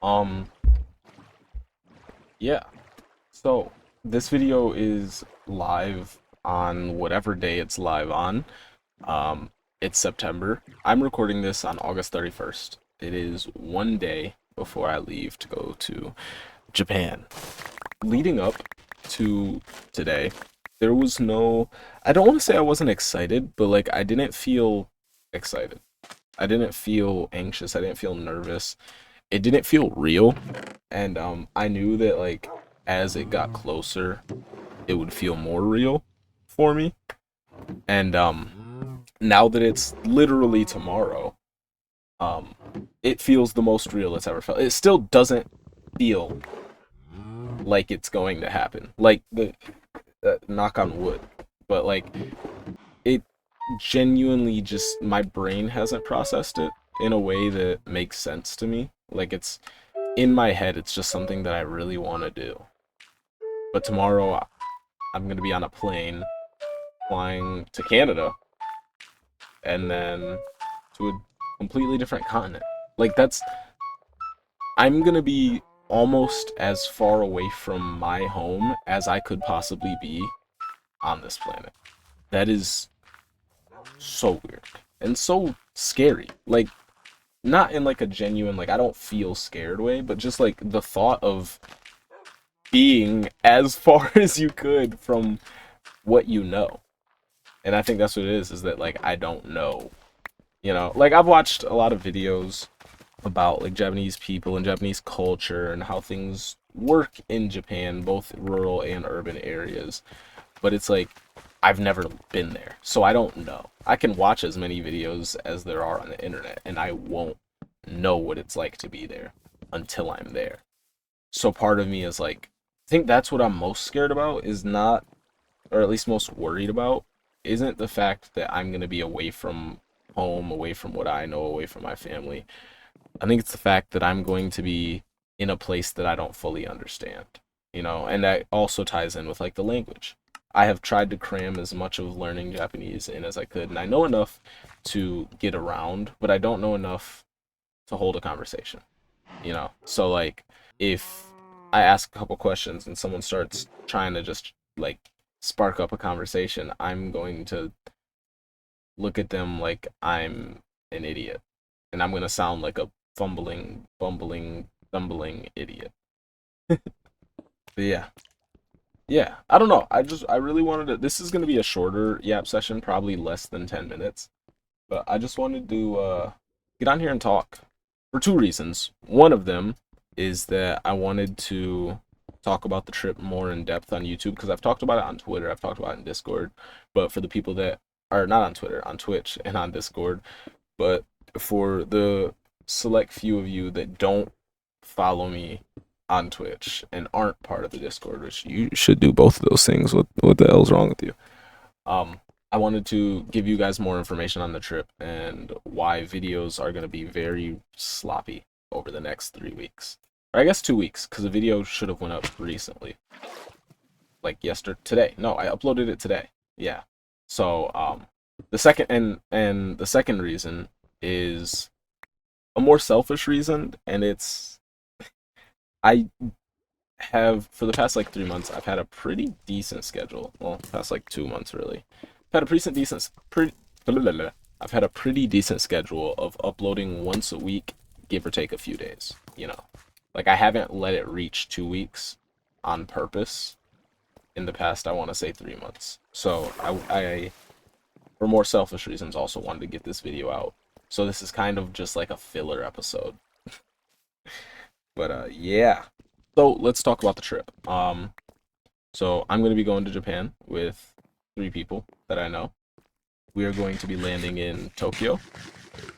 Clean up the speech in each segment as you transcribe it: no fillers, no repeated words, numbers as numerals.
Um, yeah. So this video is live on whatever day it's live on. Um, it's September. I'm recording this on August 31st. It is one day before I leave to go to Japan. Leading up to today, there was no, I don't want to say I wasn't excited, but like I didn't feel excited. I didn't feel anxious. I didn't feel nervous. It didn't feel real. And I knew that like as it got closer, it would feel more real for me. And now that it's literally tomorrow, um it feels the most real it's ever felt. It still doesn't feel like it's going to happen. Like the knock on wood, but like it genuinely just my brain hasn't processed it in a way that makes sense to me. Like it's in my head, it's just something that I really want to do. But tomorrow I'm going to be on a plane flying to Canada and then to a completely different continent. Like that's I'm going to be almost as far away from my home as I could possibly be on this planet. That is so weird and so scary. Like not in like a genuine like I don't feel scared way, but just like the thought of being as far as you could from what you know. And I think that's what it is that like I don't know. You know, like I've watched a lot of videos about like Japanese people and Japanese culture and how things work in Japan, both rural and urban areas. But it's like I've never been there, so I don't know. I can watch as many videos as there are on the internet, and I won't know what it's like to be there until I'm there. So part of me is like, I think that's what I'm most scared about is not, or at least most worried about, isn't the fact that I'm going to be away from home, away from what I know, away from my family. I think it's the fact that I'm going to be in a place that I don't fully understand, you know, and that also ties in with like the language. I have tried to cram as much of learning Japanese in as I could, and I know enough to get around, but I don't know enough to hold a conversation, you know? So, like, if I ask a couple questions and someone starts trying to just, like, spark up a conversation, I'm going to look at them like I'm an idiot. And I'm going to sound like a fumbling, bumbling, stumbling idiot. But yeah. Yeah. I don't know. I really wanted to. This is going to be a shorter yap session, probably less than 10 minutes. But I just wanted to get on here and talk for two reasons. One of them is that I wanted to talk about the trip more in depth on YouTube because I've talked about it on Twitter, I've talked about it in Discord. But for the people that are not on Twitter, on Twitch and on Discord, but for the select few of you that don't follow me on Twitch and aren't part of the Discord, which you should do both of those things. What the hell's wrong with you? Um, I wanted to give you guys more information on the trip and why videos are going to be very sloppy over the next 3 weeks. Or I guess 2 weeks, because the video should have went up recently. Like yesterday, today. No, I uploaded it today. Yeah. So, the second and the second reason is a more selfish reason, and it's I have for the past like 3 months I've had a pretty decent schedule. Well, past like 2 months really. I've had a I've had a pretty decent schedule of uploading once a week, give or take a few days. You know, like I haven't let it reach 2 weeks on purpose in the past. I want to say 3 months. So I, for more selfish reasons, also wanted to get this video out. So this is kind of just like a filler episode. But yeah. So let's talk about the trip. So I'm gonna be going to Japan with 3 people that I know. We are going to be landing in Tokyo.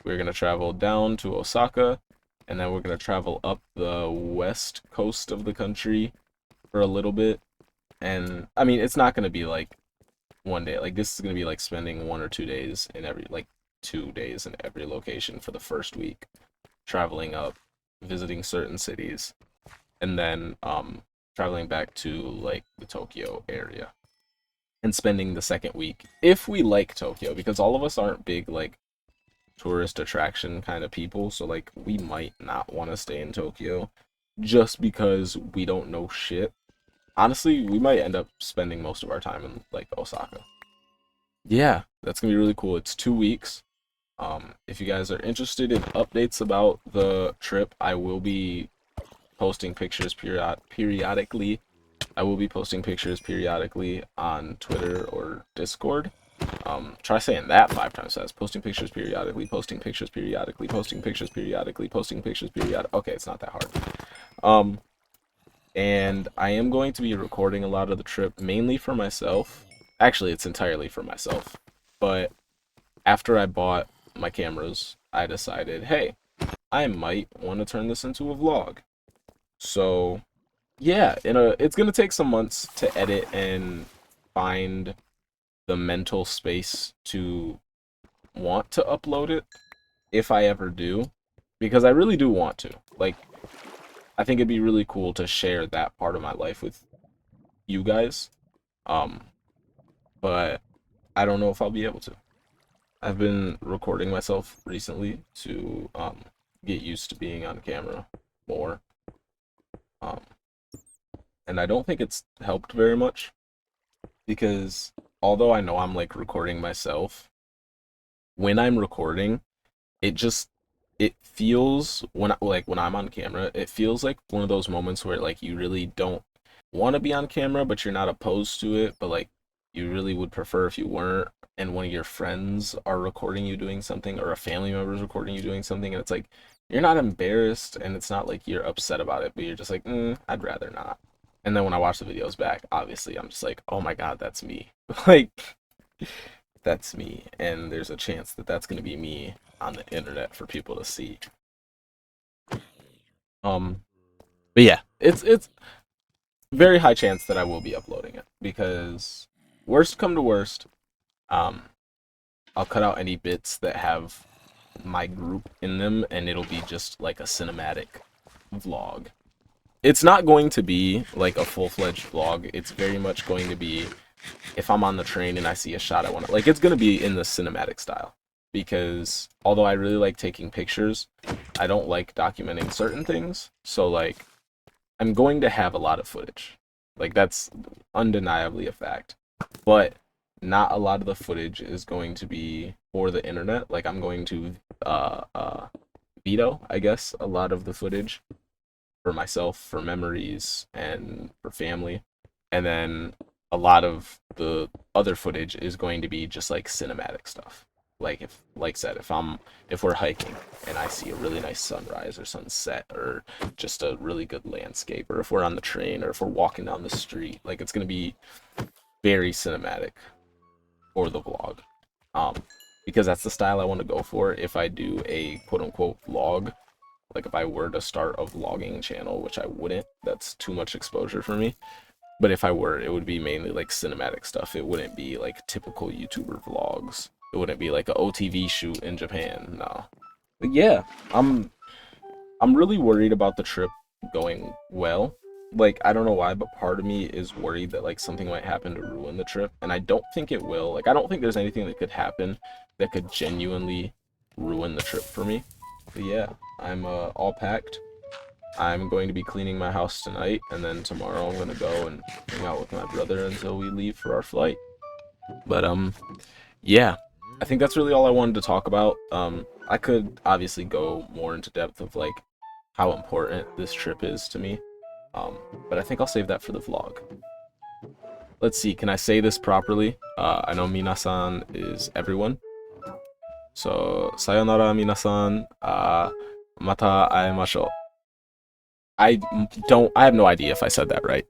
We're gonna travel down to Osaka, and then we're gonna travel up the west coast of the country for a little bit. And I mean, it's not gonna be like one day. Like this is gonna be like spending 1 or 2 days in every 2 days in every location for the first week, traveling up, visiting certain cities, and then traveling back to like the Tokyo area and spending the second week if we like Tokyo, because all of us aren't big like tourist attraction kind of people, so like we might not want to stay in Tokyo just because we don't know shit. Honestly, we might end up spending most of our time in like Osaka. Yeah, that's gonna be really cool. It's 2 weeks. If you guys are interested in updates about the trip, I will be posting pictures periodically. I will be posting pictures periodically on Twitter or Discord. Try saying that 5 times fast. Posting pictures periodically, posting pictures periodically, posting pictures periodically, posting pictures periodically. Okay, it's not that hard. Um, and I am going to be recording a lot of the trip, mainly for myself. Actually, it's entirely for myself. But after I bought my cameras, I decided, hey, I might want to turn this into a vlog. So, yeah, it's gonna take some months to edit and find the mental space to want to upload it, if I ever do, because I really do want to. Like, I think it'd be really cool to share that part of my life with you guys. Um, but I don't know if I'll be able to. I've been recording myself recently to get used to being on camera more. Um, and I don't think it's helped very much because although I know I'm like recording myself, when I'm recording, it just it feels when I'm on camera, it feels like one of those moments where like you really don't want to be on camera, but you're not opposed to it, but like you really would prefer if you weren't, and one of your friends are recording you doing something, or a family member is recording you doing something, and it's like you're not embarrassed, and it's not like you're upset about it, but you're just like, I'd rather not. And then when I watch the videos back, obviously I'm just like, oh my god, that's me. Like, that's me, and there's a chance that that's going to be me on the internet for people to see. Um, but yeah, it's very high chance that I will be uploading it because worst come to worst, um, I'll cut out any bits that have my group in them, and it'll be just like a cinematic vlog. It's not going to be like a full-fledged vlog. It's very much going to be if I'm on the train and I see a shot I want to like, it's gonna be in the cinematic style because although I really like taking pictures, I don't like documenting certain things. So like I'm going to have a lot of footage. Like that's undeniably a fact. But not a lot of the footage is going to be for the internet. Like I'm going to veto, I guess, a lot of the footage for myself, for memories, and for family. And then a lot of the other footage is going to be just like cinematic stuff. Like if, like said, if we're hiking and I see a really nice sunrise or sunset or just a really good landscape, or if we're on the train or if we're walking down the street, like it's gonna be very cinematic for the vlog. Um, because that's the style I want to go for if I do a quote unquote vlog. Like if I were to start a vlogging channel, which I wouldn't, that's too much exposure for me. But if I were, it would be mainly like cinematic stuff. It wouldn't be like typical YouTuber vlogs. It wouldn't be like a OTV shoot in Japan. No. But yeah, I'm really worried about the trip going well. Like I don't know why, but part of me is worried that like something might happen to ruin the trip, and I don't think it will. Like I don't think there's anything that could happen that could genuinely ruin the trip for me. But yeah, I'm all packed. I'm going to be cleaning my house tonight, and then tomorrow I'm gonna go and hang out with my brother until we leave for our flight. But yeah, I think that's really all I wanted to talk about. I could obviously go more into depth of like how important this trip is to me. But I think I'll save that for the vlog. Let's see, can I say this properly? I know minasan is everyone. So, sayonara minasan, mata aemashou. I have no idea if I said that right.